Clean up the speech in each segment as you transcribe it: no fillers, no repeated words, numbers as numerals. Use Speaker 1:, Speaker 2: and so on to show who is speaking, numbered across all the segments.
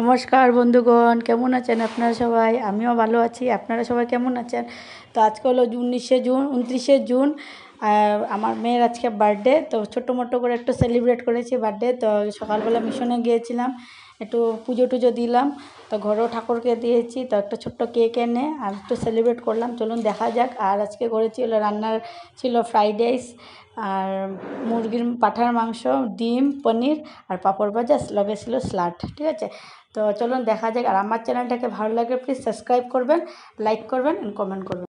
Speaker 1: নমস্কার বন্ধুগণ, কেমন আছেন আপনারা সবাই? আমিও ভালো আছি। আপনারা সবাই কেমন আছেন? তো আজকে হলো 29শে জুন। আমার মেয়ের আজকে বার্থডে, তো ছোট্টো মোটো করে একটু সেলিব্রেট করেছি বার্থডে। তো সকালবেলা মিশনে গিয়েছিলাম, একটু পুজো টুজো দিলাম, তো ঘরেও ঠাকুরকে দিয়েছি, তো একটা ছোট্ট কেক এনে আর একটু সেলিব্রেট করলাম। চলুন দেখা যাক। আর আজকে করেছি হলো রান্নার ছিল ফ্রাইড রাইস আর মুরগির পাঁঠার মাংস, ডিম, পনির আর পাঁপড় ভাজা, লগে ছিল স্যালাড। ঠিক আছে, তো চলুন দেখা যাক। আর আমার চ্যানেলটাকে ভালো লাগে প্লিজ সাবস্ক্রাইব করবেন, লাইক করবেন এন্ড কমেন্ট করবেন।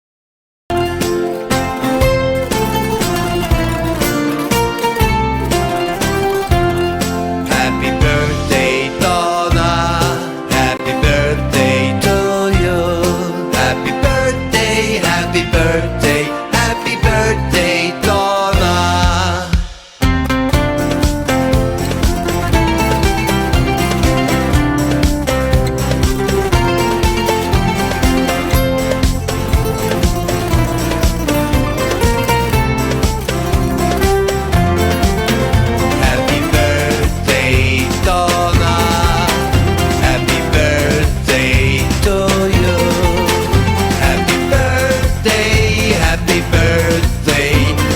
Speaker 2: Happy birthday, Donna. Happy birthday to you. Happy birthday, happy birthday, happy birthday, Donna. Happy birthday, Donna. Happy birthday to you. Happy birthday, happy birthday,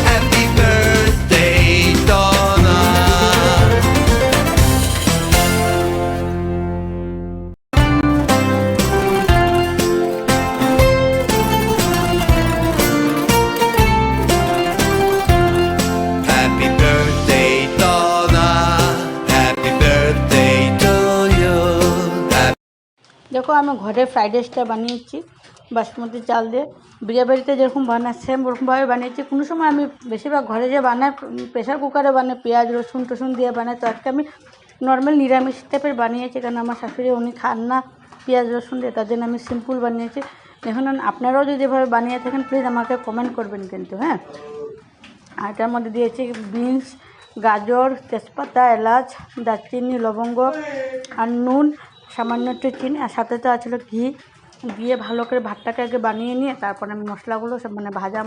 Speaker 2: happy birthday, Donna. Happy birthday, Donna. Happy birthday to you.
Speaker 1: দেখো, আমি ঘরে fried রাইসটা বানিয়েছি বাসমতি চাল দিয়ে। বিয়ে বাড়িতে যেরকম বানায় সেম ওরকমভাবে বানিয়েছি। কোনো সময় আমি বেশিরভাগ ঘরে যে বানাই প্রেশার কুকারে বানাই, পেঁয়াজ রসুন টসুন দিয়ে বানাই। তো আজকে আমি নর্মাল নিরামিষ টাইপের বানিয়েছি, কারণ আমার শাশুড়ি উনি খান না পেঁয়াজ রসুন দিয়ে, তার জন্য আমি সিম্পল বানিয়েছি। দেখুন, আপনারাও যদি এভাবে বানিয়ে থাকেন প্লিজ আমাকে কমেন্ট করবেন কিন্তু, হ্যাঁ। আর এটার মধ্যে দিয়েছি বিনস, গাজর, তেজপাতা, এলাচ, দারচিনি, লবঙ্গ আর নুন, সামান্য একটু চিনি, আর সাথে তো আছিল ঘি। দিয়ে ভালো করে ভাতটাকে আগে বানিয়ে নিয়ে তারপরে আমি মশলাগুলো সব ভাজা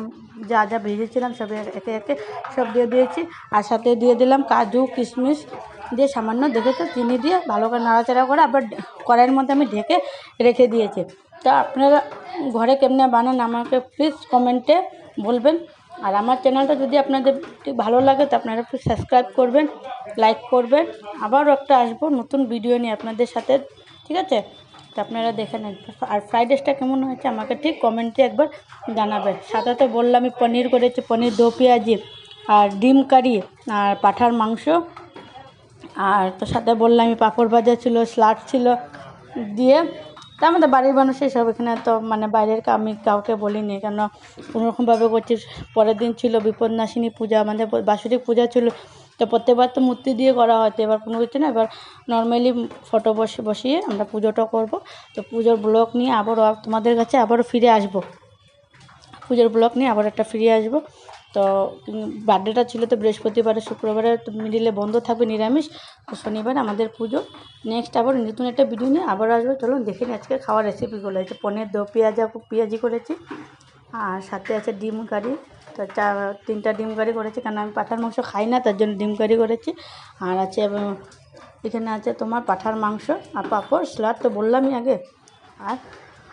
Speaker 1: যা যা ভেজেছিলাম সব একে একে সব দিয়ে দিয়েছি। আর সাথে দিয়ে দিলাম কাজু কিশমিশ, দিয়ে সামান্য দেখেছো চিনি দিয়ে ভালো করে নাড়াচাড়া করে আবার কড়াইয়ের মধ্যে আমি ঢেকে রেখে দিয়েছি। তা আপনারা ঘরে কেমনে বানান আমাকে প্লিজ কমেন্টে বলবেন। আর আমার চ্যানেলটা যদি আপনাদের ঠিক ভালো লাগে তো আপনারা একটু সাবস্ক্রাইব করবেন, লাইক করবেন। আবারও একটা আসবো নতুন ভিডিও নিয়ে আপনাদের সাথে, ঠিক আছে? তো আপনারা দেখে নেন। আর ফ্রাইড রাইসটা কেমন হয়েছে আমাকে ঠিক কমেন্টে একবার জানাবেন। সাথে তো বললাম আমি পনির করেছি, পনির দো পেঁয়াজি আর ডিম কারি আর পাঁঠার মাংস। আর তো সাথে বললাম আমি পাঁপড় ভাজা ছিল, স্যালাড ছিল দিয়ে। তা আমাদের বাড়ির মানুষই সব, এখানে তো বাইরের আমি কাউকে বলিনি, কেন কোনোরকমভাবে করছি। পরের দিন ছিল বিপদনাশিনী পূজা, আমাদের বাৎসরিক পূজা ছিল। তো প্রত্যেকবার তো মূর্তি দিয়ে করা হয়তো, এবার কোনো কিছু না, এবার নর্মালি ফটো বসিয়ে আমরা পুজোটা করব। তো পুজোর ব্লগ নিয়ে আবারও তোমাদের কাছে আবারও ফিরে আসব, পুজোর ব্লগ নিয়ে আবার একটা ফিরে আসব। তো বার্থডেটা ছিল তো বৃহস্পতিবারে, শুক্রবারে তো মিডিলে বন্ধ থাকবে নিরামিষ। তো শনিবার আমাদের পুজো। নেক্সট আবার নতুন একটা ভিডিও নিয়ে আবার আসবো। চলুন দেখে নিই আজকে খাওয়ার রেসিপিগুলো। আছে পনির দো পেঁয়াজি করেছি, আর সাথে আছে ডিম কারি। তো 3টা ডিম কারি করেছি, কারণ আমি পাঁঠার মাংস খাই না, তার জন্য ডিম কারি করেছি। আর আছে এখানে আছে তোমার পাঁঠার মাংস আর পাঁপড়, স্যালাড তো বললামই আগে। আর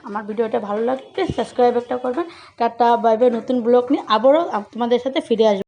Speaker 1: আমার ভিডিওটা ভালো লাগলে সাবস্ক্রাইব একটা করবেন। Tata bye bye. নতুন ব্লগ নিয়ে আবারও তোমাদের সাথে ফিরে আসবো।